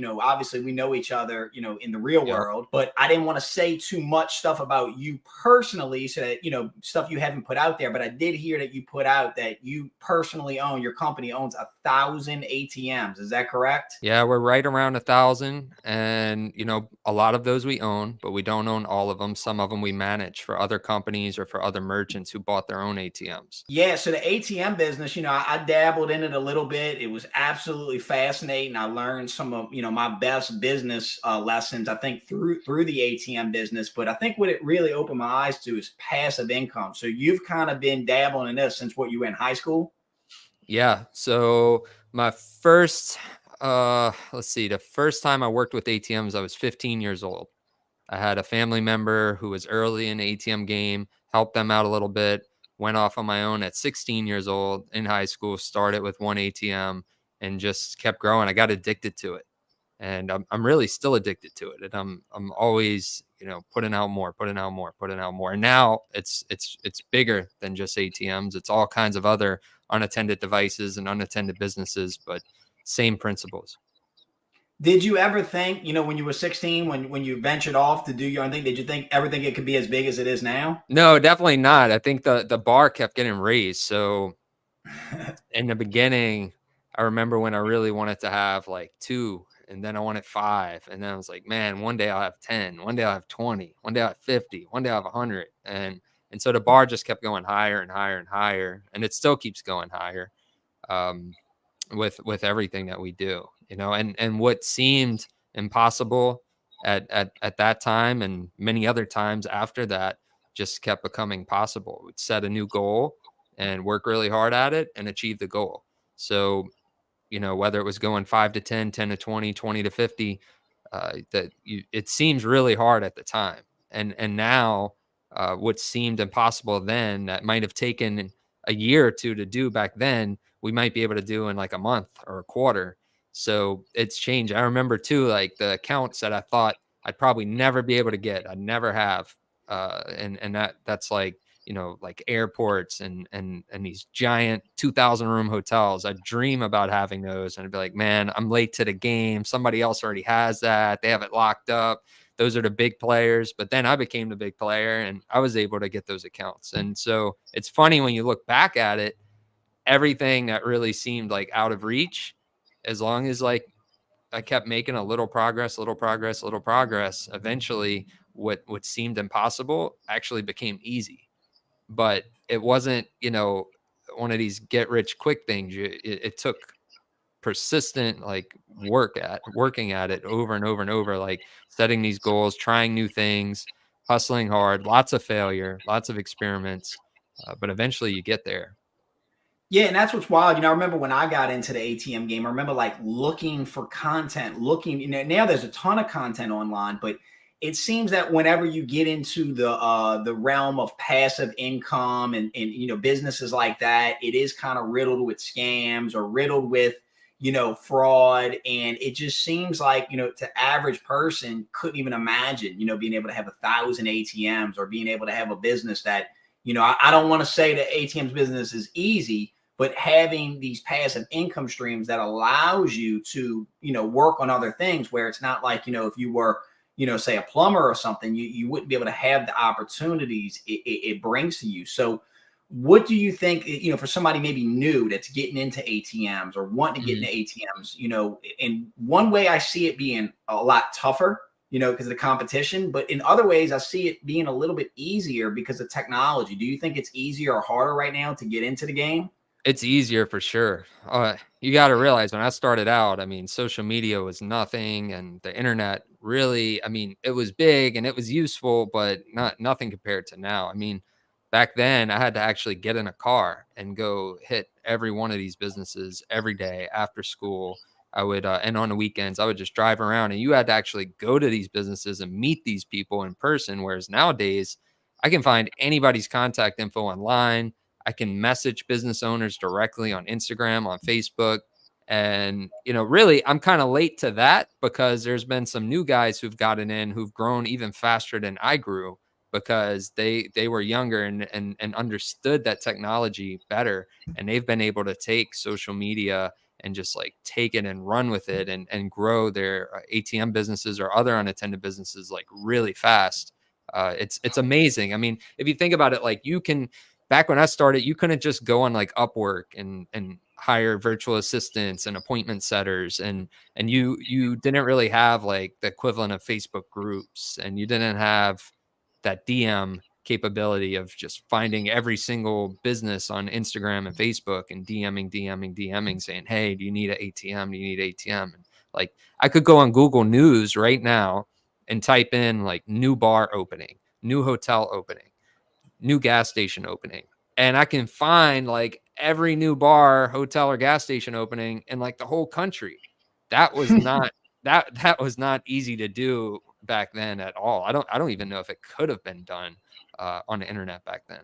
obviously we know each other, in the real Yep. world, but I didn't want to say too much stuff about you personally so that, stuff you haven't put out there. But I did hear that you put out that you personally own, your company owns 1,000 ATMs. Is that correct? Yeah, we're right around 1,000, and a lot of those we own, but we don't own all of them. Some of them we manage for other companies or for other merchants who bought their own ATMs. Yeah, so the ATM business, I dabbled in it a little bit. It was absolutely fascinating. I learned some of, my best business lessons, I think, through the ATM business. But I think what it really opened my eyes to is passive income. So you've kind of been dabbling in this since what, you were in high school? Yeah. So my first, let's see, the first time I worked with ATMs, I was 15 years old. I had a family member who was early in the ATM game, helped them out a little bit, went off on my own at 16 years old in high school, started with one ATM and just kept growing. I got addicted to it. And I'm really still addicted to it. And I'm always, putting out more, putting out more, putting out more. And now it's bigger than just ATMs. It's all kinds of other unattended devices and unattended businesses, but same principles. Did you ever think, when you were 16, when you ventured off to do your own thing, did you ever think it could be as big as it is now? No, definitely not. I think the bar kept getting raised. So in the beginning, I remember when I really wanted to have like 2, and then I wanted 5, and then I was like, man, one day I'll have 10, one day I'll have 20, one day I'll have 50, one day I'll have 100, and so the bar just kept going higher and higher and higher, and it still keeps going higher, um, with everything that we do, and what seemed impossible at that time and many other times after that just kept becoming possible. We'd set a new goal and work really hard at it and achieve the goal. So, whether it was going 5 to 10, 10 to 20, 20 to 50, it seems really hard at the time. And now, what seemed impossible then that might have taken a year or two to do back then, we might be able to do in like a month or a quarter. So it's changed. I remember too, like the accounts that I thought I'd probably never be able to get, I'd never have. And that's like, like airports and these giant 2,000 room hotels. I dream about having those, and I'd be like, man, I'm late to the game. Somebody else already has that. They have it locked up. Those are the big players. But then I became the big player, and I was able to get those accounts. And so it's funny when you look back at it, everything that really seemed like out of reach, as long as like I kept making a little progress, little progress, little progress, eventually what seemed impossible actually became easy. But it wasn't, one of these get rich quick things. It took persistent like working at it over and over and over, like setting these goals, trying new things, hustling hard, lots of failure, lots of experiments, but eventually you get there. Yeah, and that's what's wild. I remember when I got into the ATM game, I remember like looking for content, now there's a ton of content online, but it seems that whenever you get into the realm of passive income and businesses like that, it is kind of riddled with scams or riddled with fraud. And it just seems like, to average person couldn't even imagine, being able to have 1,000 ATMs or being able to have a business that, I don't want to say that ATM's business is easy, but having these passive income streams that allows you to, work on other things where it's not like, if you were, say a plumber or something, you wouldn't be able to have the opportunities it brings to you. So what do you think, for somebody maybe new that's getting into ATMs or wanting to get into ATMs, in one way I see it being a lot tougher, because of the competition, but in other ways I see it being a little bit easier because of technology. Do you think it's easier or harder right now to get into the game? It's easier for sure. You got to realize when I started out, I mean, social media was nothing, and the internet really, I mean, it was big and it was useful, but nothing compared to now. I mean, back then I had to actually get in a car and go hit every one of these businesses every day after school. I would, and on the weekends, I would just drive around, and you had to actually go to these businesses and meet these people in person. Whereas nowadays, I can find anybody's contact info online. I can message business owners directly on Instagram, on Facebook. And, really, I'm kind of late to that because there's been some new guys who've gotten in who've grown even faster than I grew because they were younger and understood that technology better. And they've been able to take social media and just like take it and run with it and grow their ATM businesses or other unattended businesses like really fast. It's amazing. I mean, if you think about it, like you can, back when I started, you couldn't just go on like Upwork and hire virtual assistants and appointment setters, and you didn't really have like the equivalent of Facebook groups, and you didn't have that DM capability of just finding every single business on Instagram and Facebook and DMing, saying, hey, do you need an ATM? Do you need ATM? And like I could go on Google News right now and type in like new bar opening, new hotel opening, new gas station opening. And I can find like every new bar, hotel, or gas station opening in like the whole country. That was not that was not easy to do back then at all. I don't even know if it could have been done on the internet back then.